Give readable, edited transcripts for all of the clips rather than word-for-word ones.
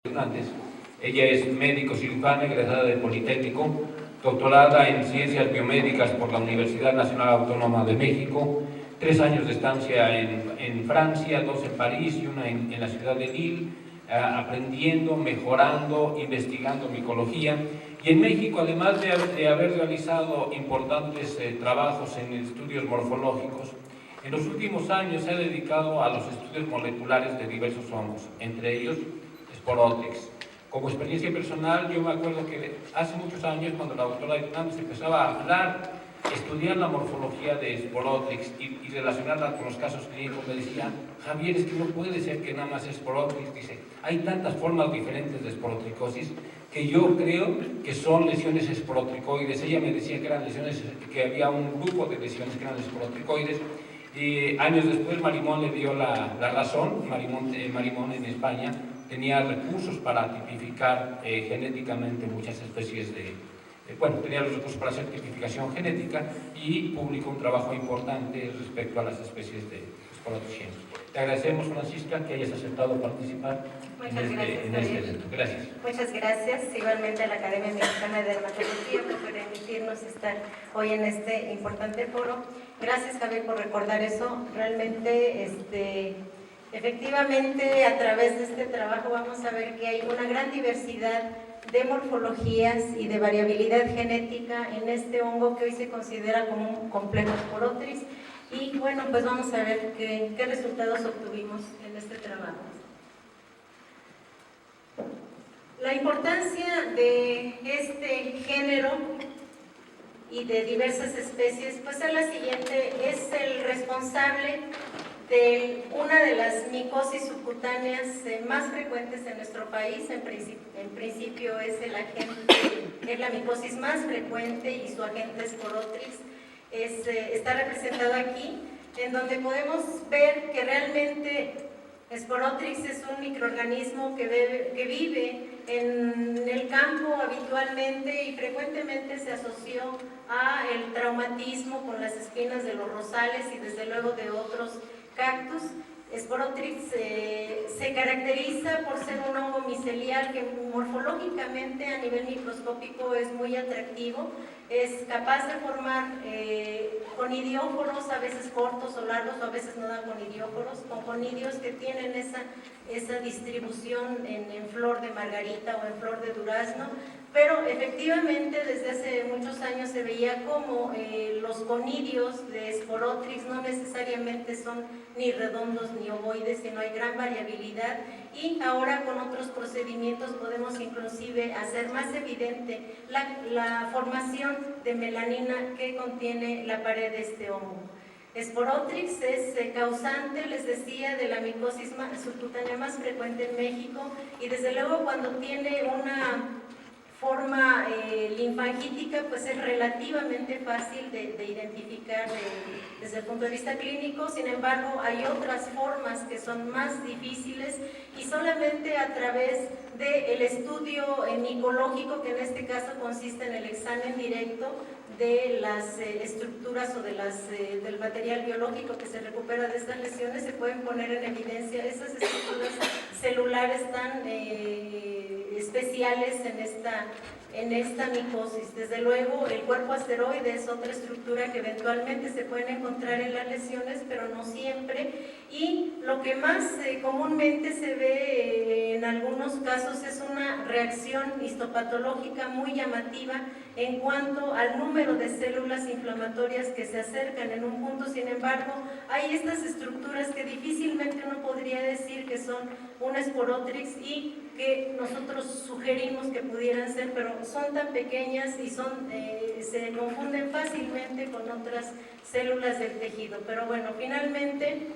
Hernández. Ella es médico cirujana, egresada del Politécnico, doctorada en Ciencias Biomédicas por la Universidad Nacional Autónoma de México, 3 años de estancia en Francia, 2 en París y 1 en la ciudad de Lille, aprendiendo, mejorando, investigando micología. Y en México, además de haber realizado importantes trabajos en estudios morfológicos, en los últimos años se ha dedicado a los estudios moleculares de diversos hongos, entre ellos Sporotrix. Como experiencia personal, yo me acuerdo que hace muchos años, cuando la doctora Hernández empezaba a hablar, estudiar la morfología de Sporotrix y relacionarla con los casos clínicos, me decía: Javier, es que no puede ser que nada más es Sporotrix. Dice, hay tantas formas diferentes de esporotricosis que yo creo que son lesiones esporotricoides. Ella me decía que eran lesiones, que había un grupo de lesiones que eran esporotricoides. Y años después Marimón le dio la razón. Marimón en España tenía recursos para tipificar genéticamente muchas especies tenía los recursos para hacer tipificación genética y publicó un trabajo importante respecto a las especies de Sporotrix. Te agradecemos, Francisca, que hayas aceptado participar en este evento. Gracias. Muchas gracias. Igualmente a la Academia Mexicana de Dermatología por permitirnos estar hoy en este importante foro. Gracias, Javier, por recordar eso. Realmente, efectivamente, a través de este trabajo vamos a ver que hay una gran diversidad de morfologías y de variabilidad genética en este hongo que hoy se considera como un complejo Sporotrix. Y bueno, pues vamos a ver qué resultados obtuvimos en este trabajo. La importancia de este género y de diversas especies, pues es la siguiente: es el responsable de una de las micosis subcutáneas más frecuentes en nuestro país. En principio es la micosis más frecuente y su agente Sporotrix está representado aquí, en donde podemos ver que realmente Sporotrix es un microorganismo que vive en el campo habitualmente y frecuentemente se asoció a el traumatismo con las espinas de los rosales y desde luego de otros cactus. Sporotrix se caracteriza por ser un hongo micelial que morfológicamente a nivel microscópico es muy atractivo. Es capaz de formar conidióforos, a veces cortos o largos, o a veces no da conidióforos, con conidios que tienen esa distribución en flor de margarita o en flor de durazno. Pero efectivamente desde hace muchos años se veía como los conidios de Sporotrix no necesariamente son ni redondos ni ovoides, sino hay gran variabilidad, y ahora con otros procedimientos podemos inclusive hacer más evidente la formación de melanina que contiene la pared de este hongo. Sporotrix es causante, les decía, de la micosis subcutánea más frecuente en México, y desde luego cuando tiene una forma linfangítica, pues es relativamente fácil de identificar desde el punto de vista clínico. Sin embargo, hay otras formas que son más difíciles, y solamente a través del estudio micológico, que en este caso consiste en el examen directo de las estructuras o del material biológico que se recupera de estas lesiones, se pueden poner en evidencia esas estructuras celulares tan especiales en esta micosis. Desde luego, el cuerpo asteroide es otra estructura que eventualmente se pueden encontrar en las lesiones, pero no siempre. Y lo que más comúnmente se ve en algunos casos es una reacción histopatológica muy llamativa en cuanto al número de células inflamatorias que se acercan en un punto. Sin embargo, hay estas estructuras que difícilmente uno podría decir que son un Sporotrix y que nosotros sugerimos que pudieran ser, pero son tan pequeñas y se confunden fácilmente con otras células del tejido. Pero bueno, finalmente,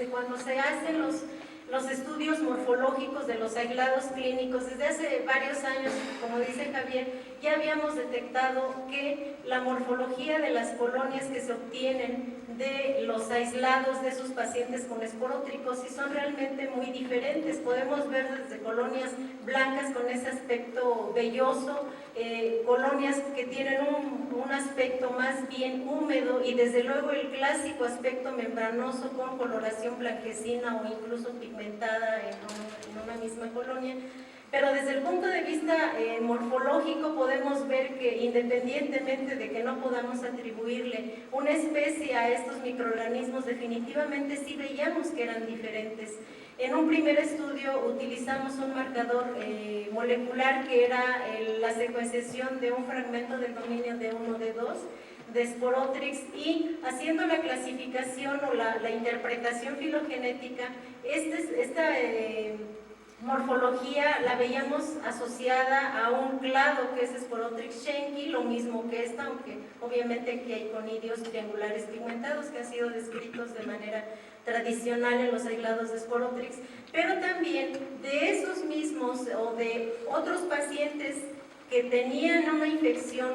cuando se hacen los estudios morfológicos de los aislados clínicos, desde hace varios años, como dice Javier, ya habíamos detectado que la morfología de las colonias que se obtienen de los aislados de sus pacientes con esporótricos y son realmente muy diferentes. Podemos ver desde colonias blancas con ese aspecto velloso, colonias que tienen un aspecto más bien húmedo y desde luego el clásico aspecto membranoso con coloración blanquecina o incluso pigmentada en una misma colonia. Pero desde el punto de vista morfológico podemos ver que independientemente de que no podamos atribuirle una especie a estos microorganismos, definitivamente sí veíamos que eran diferentes. En un primer estudio utilizamos un marcador molecular que era la secuenciación de un fragmento del dominio D1, D2 de Sporotrix y haciendo la clasificación o la interpretación filogenética, esta morfología la veíamos asociada a un clado que es Sporotrix schenki, lo mismo que esta, aunque obviamente aquí hay conidios triangulares pigmentados que han sido descritos de manera tradicional en los aislados de Sporotrix, pero también de esos mismos o de otros pacientes que tenían una infección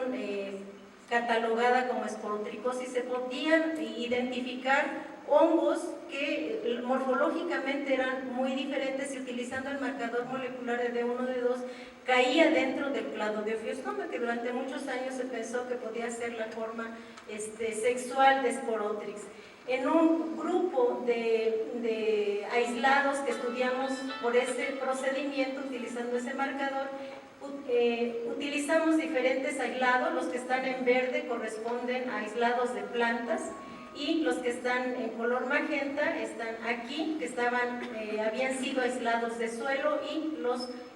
catalogada como esporotricosis, se podían identificar hongos que morfológicamente eran muy diferentes y utilizando el marcador molecular de D1, D2 caía dentro del clado de Ophiostoma, que durante muchos años se pensó que podía ser la forma sexual de Sporotrix. En un grupo de aislados que estudiamos por ese procedimiento, utilizando ese marcador, utilizamos diferentes aislados. Los que están en verde corresponden a aislados de plantas y los que están en color magenta están aquí, que habían sido aislados de suelo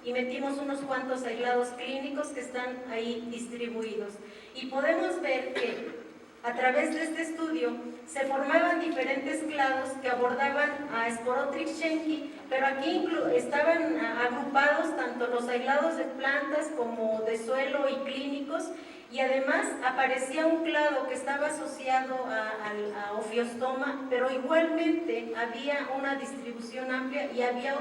y metimos unos cuantos aislados clínicos que están ahí distribuidos. Y podemos ver que a través de este estudio se formaban diferentes clados que abordaban a Sporotrix schenki, pero aquí estaban agrupados tanto los aislados de plantas como de suelo y clínicos, y además aparecía un clado que estaba asociado a Ophiostoma, pero igualmente había una distribución amplia y había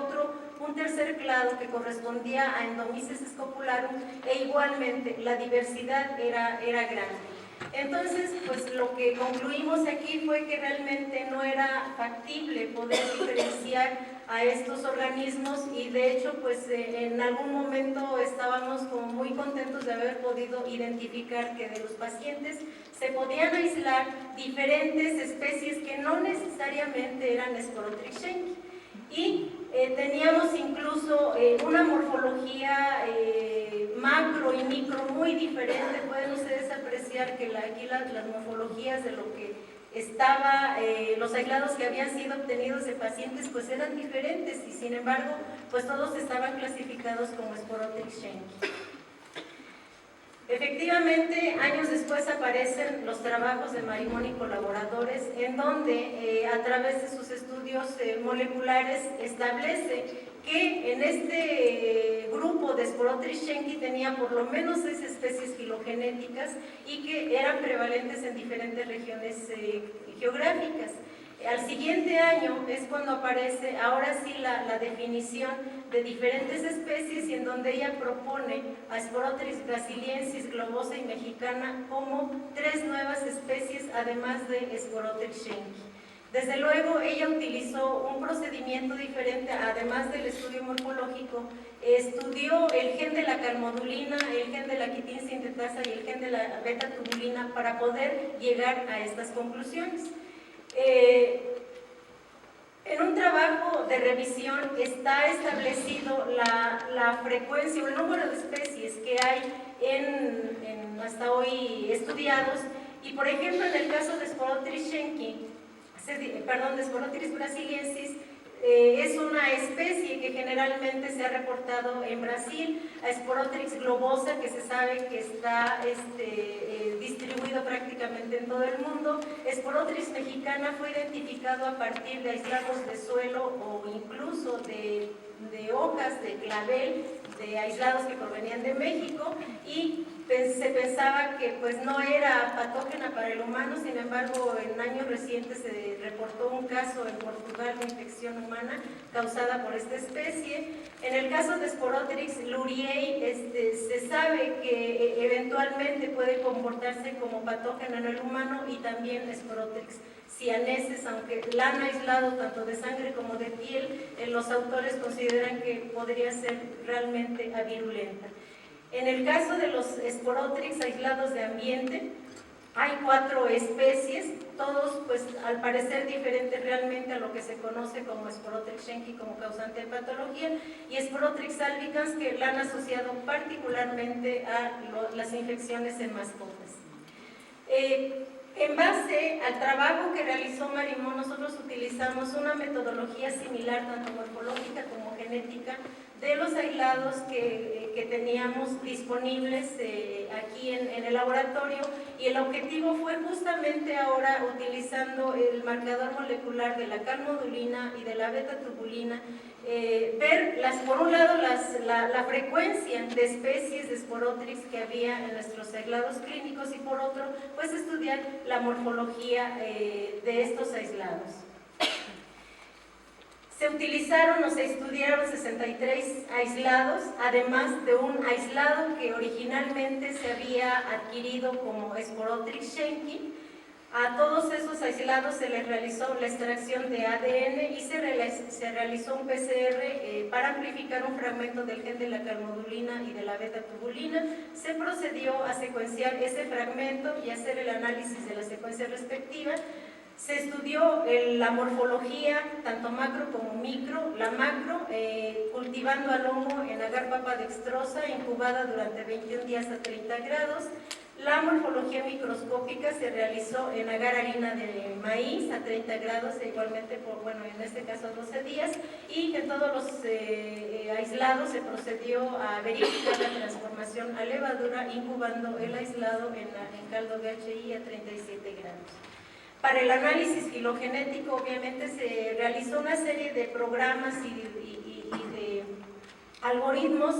un tercer clado que correspondía a Endomyces scopularum e igualmente la diversidad era grande. Entonces, pues lo que concluimos aquí fue que realmente no era factible poder diferenciar a estos organismos y de hecho, pues en algún momento estábamos como muy contentos de haber podido identificar que de los pacientes se podían aislar diferentes especies que no necesariamente eran Sporotrix schenki. Y teníamos incluso una morfología macro y micro muy diferente. Pueden ustedes apreciar que aquí las morfologías de lo que los aislados que habían sido obtenidos de pacientes pues eran diferentes y sin embargo pues todos estaban clasificados como Sporotrix schenki. Efectivamente, años después aparecen los trabajos de Marimón y colaboradores, en donde a través de sus estudios moleculares establece que en este grupo de Sporotrix schenki tenía por lo menos 6 especies filogenéticas y que eran prevalentes en diferentes regiones geográficas. Al siguiente año es cuando aparece ahora sí la definición de diferentes especies y en donde ella propone a Sporotrix brasiliensis, globosa y mexicana como 3 nuevas especies además de Sporotrix schenki. Desde luego ella utilizó un procedimiento diferente, además del estudio morfológico, estudió el gen de la calmodulina, el gen de la quitin sintetasa y el gen de la beta-tubulina para poder llegar a estas conclusiones. En un trabajo de revisión está establecido la frecuencia o el número de especies que hay hasta hoy estudiados y por ejemplo en el caso de Sporotrix schenki, de Sporotrix brasiliensis, es una especie que generalmente se ha reportado en Brasil, a Sporotrix globosa, que se sabe que está distribuido prácticamente en todo el mundo. Sporotrix mexicana fue identificado a partir de aislados de suelo o incluso de hojas de clavel, de aislados que provenían de México, y se pensaba que pues no era patógena para el humano. Sin embargo, en años recientes se reportó un caso en Portugal de infección humana causada por esta especie. En el caso de Sporotrix luriei, se sabe que eventualmente puede comportarse como patógeno en el humano y también Sporotrix cianeses, aunque lana aislado tanto de sangre como de piel, los autores consideran que podría ser realmente avirulenta. En el caso de los Sporotrix aislados de ambiente, hay 4 especies, todos pues al parecer diferentes realmente a lo que se conoce como Sporotrix schenki como causante de patología, y Sporotrix albicans, que la han asociado particularmente a las infecciones en mascotas. En base al trabajo que realizó Marimón, nosotros utilizamos una metodología similar, tanto morfológica como genética, de los aislados que teníamos disponibles aquí en el laboratorio, y el objetivo fue justamente ahora, utilizando el marcador molecular de la calmodulina y de la beta-tubulina, ver por un lado la frecuencia de especies de Sporotrix que había en nuestros aislados clínicos, y por otro pues estudiar la morfología de estos aislados. Se utilizaron o se estudiaron 63 aislados, además de un aislado que originalmente se había adquirido como Sporotrix schenki. A todos esos aislados se les realizó la extracción de ADN y se realizó un PCR para amplificar un fragmento del gen de la calmodulina y de la beta-tubulina. Se procedió a secuenciar ese fragmento y hacer el análisis de la secuencia respectiva. Se estudió la morfología, tanto macro como micro. La macro, cultivando al hongo en agar papa dextrosa, incubada durante 21 días a 30 grados. La morfología microscópica se realizó en agar harina de maíz a 30 grados, igualmente en este caso 12 días, y en todos los aislados se procedió a verificar la transformación a levadura, incubando el aislado en caldo VHI a 37 grados. Para el análisis filogenético, obviamente, se realizó una serie de programas y de algoritmos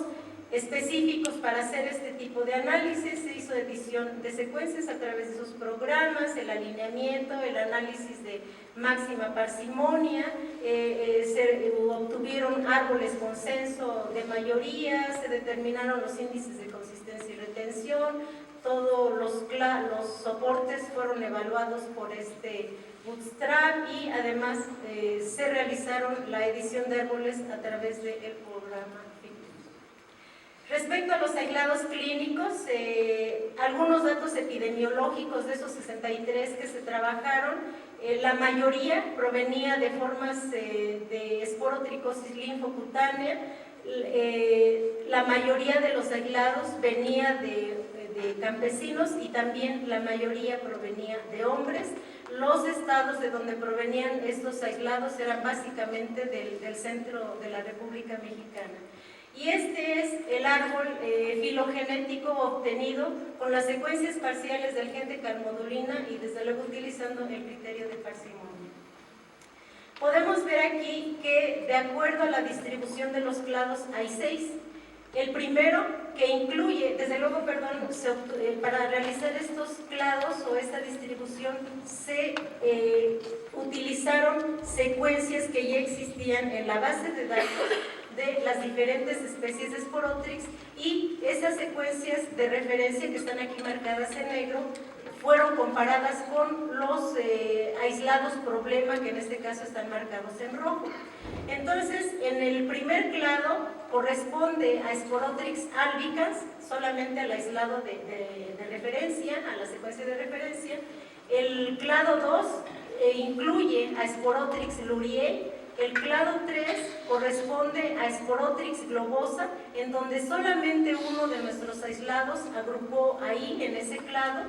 específicos para hacer este tipo de análisis. Se hizo edición de secuencias a través de esos programas, el alineamiento, el análisis de máxima parsimonia, se obtuvieron árboles con censo de mayoría, se determinaron los índices de consistencia y retención. Todos los soportes fueron evaluados por este Bootstrap, y además se realizaron la edición de árboles a través del programa. Respecto a los aislados clínicos, algunos datos epidemiológicos de esos 63 que se trabajaron, la mayoría provenía de formas de esporotricosis linfocutánea. La mayoría de los aislados venía de campesinos, y también la mayoría provenía de hombres. Los estados de donde provenían estos aislados eran básicamente del centro de la República Mexicana. Y este es el árbol filogenético obtenido con las secuencias parciales del gen de calmodulina, y desde luego utilizando el criterio de parsimonia. Podemos ver aquí que, de acuerdo a la distribución de los clados, hay 6. El primero, que incluye, desde luego, para realizar estos clados o esta distribución se utilizaron secuencias que ya existían en la base de datos de las diferentes especies de Sporotrix, y esas secuencias de referencia que están aquí marcadas en negro fueron comparadas con los aislados problema, que en este caso están marcados en rojo. Entonces, en el primer clado corresponde a Sporotrix albicans, solamente al aislado de referencia, a la secuencia de referencia. El clado 2 incluye a Sporotrix luriae. El clado 3 corresponde a Sporotrix globosa, en donde solamente uno de nuestros aislados agrupó ahí, en ese clado.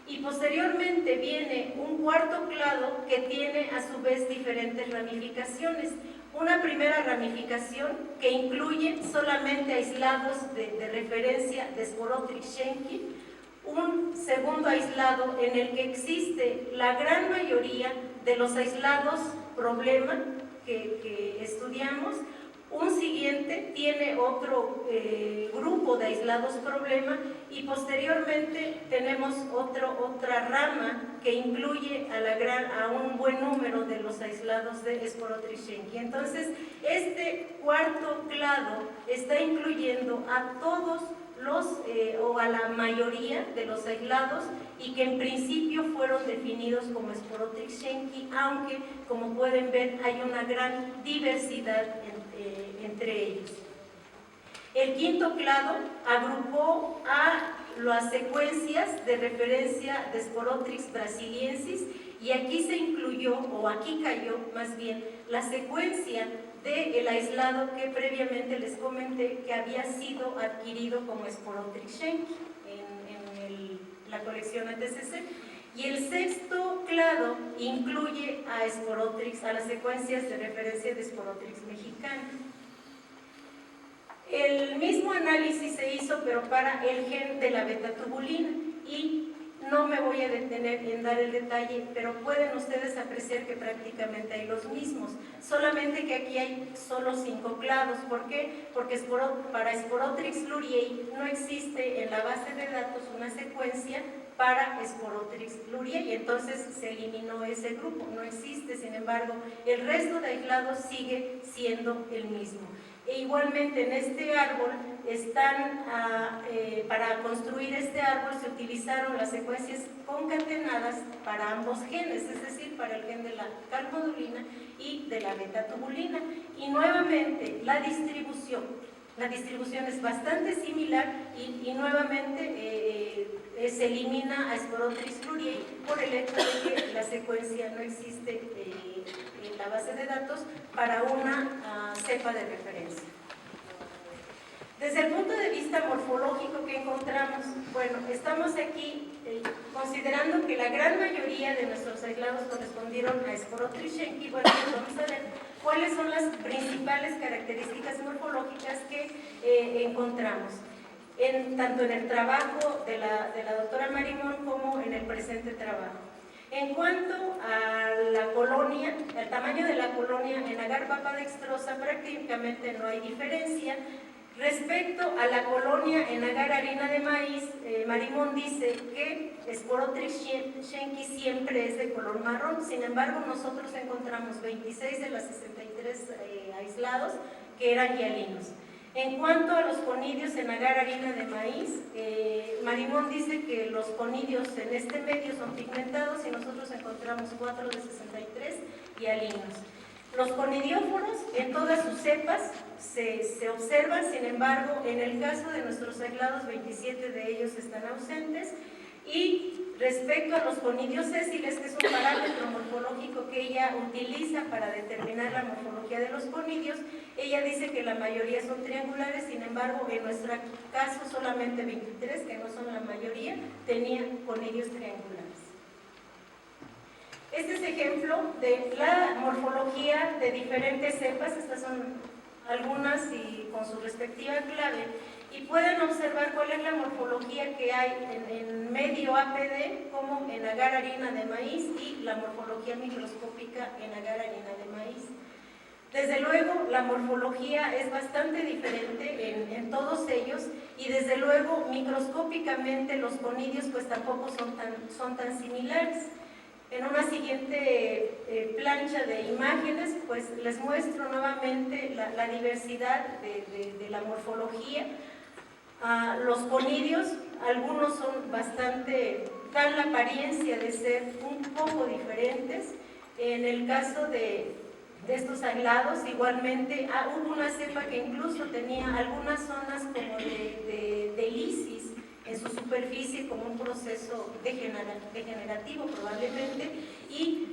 Y posteriormente viene un cuarto clado que tiene a su vez diferentes ramificaciones. Una primera ramificación que incluye solamente aislados de referencia de Sporotrix schenki, un segundo aislado en el que existe la gran mayoría de los aislados problema que estudiamos, Un siguiente tiene otro grupo de aislados problema y posteriormente tenemos otra rama que incluye a un buen número de los aislados de Sporotris Schenki. Entonces, este cuarto clado está incluyendo a todos o a la mayoría de los aislados y que en principio fueron definidos como Sporotris Schenki, aunque como pueden ver hay una gran diversidad entre ellos. El quinto clado agrupó a las secuencias de referencia de Sporotris brasiliensis y aquí se incluyó, o aquí cayó más bien, la secuencia del aislado que previamente les comenté que había sido adquirido como Sporotris Schenki en la colección ATCC. Y el sexto clado incluye a las secuencias de referencia de Sporotris mexicana. El mismo análisis se hizo, pero para el gen de la beta-tubulina, y no me voy a detener en dar el detalle, pero pueden ustedes apreciar que prácticamente hay los mismos, solamente que aquí hay solo 5 clados. ¿Por qué? Porque para Sporotris luriei no existe en la base de datos una secuencia para Sporotris luriei, y entonces se eliminó ese grupo, no existe. Sin embargo, el resto de aislados sigue siendo el mismo. E igualmente en este árbol para construir este árbol se utilizaron las secuencias concatenadas para ambos genes, es decir, para el gen de la calmodulina y de la beta-tubulina. Y nuevamente la distribución es bastante similar y nuevamente se elimina a Sporotris luriei por el hecho de que la secuencia no existe en la base de datos para una cepa de referencia. Desde el punto de vista morfológico que encontramos, bueno, estamos aquí considerando que la gran mayoría de nuestros aislados correspondieron a Sporotris Schenki. Bueno, pues vamos a ver cuáles son las principales características morfológicas que encontramos, tanto en el trabajo de la doctora Marimón como en el presente trabajo. En cuanto a la colonia, el tamaño de la colonia en agar papa dextrosa, prácticamente no hay diferencia. Respecto a la colonia en agar harina de maíz, Marimón dice que Sporotris Schenki siempre es de color marrón. Sin embargo, nosotros encontramos 26 de las 63 aislados que eran hialinos. En cuanto a los conidios en agar harina de maíz, Marimón dice que los conidios en este medio son pigmentados y nosotros encontramos 4 de 63 hialinos. Los conidióforos en todas sus cepas se observan, sin embargo, en el caso de nuestros aislados, 27 de ellos están ausentes. Y respecto a los conidios sésiles, que es un parámetro morfológico que ella utiliza para determinar la morfología de los conidios, ella dice que la mayoría son triangulares. Sin embargo, en nuestro caso solamente 23, que no son la mayoría, tenían conidios triangulares. Este es ejemplo de la morfología de diferentes cepas. Estas son algunas y con su respectiva clave, y pueden observar cuál es la morfología que hay en medio APD, como en agar harina de maíz, y la morfología microscópica en agar harina de maíz. Desde luego, la morfología es bastante diferente en todos ellos, y desde luego, microscópicamente, los conidios pues tampoco son tan similares. En una siguiente plancha de imágenes, pues les muestro nuevamente la diversidad de la morfología. Los conidios, algunos son dan la apariencia de ser un poco diferentes. En el caso de estos aislados, igualmente, hubo una cepa que incluso tenía algunas zonas como de lisis en su superficie, como un proceso degenerativo probablemente, y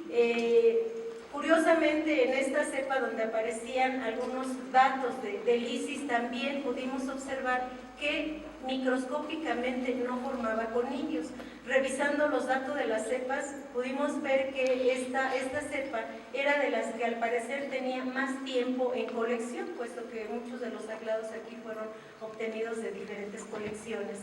curiosamente en esta cepa donde aparecían algunos datos de lisis, también pudimos observar que microscópicamente no formaba conidios. Revisando los datos de las cepas, pudimos ver que esta cepa era de las que al parecer tenía más tiempo en colección, puesto que muchos de los aislados aquí fueron obtenidos de diferentes colecciones.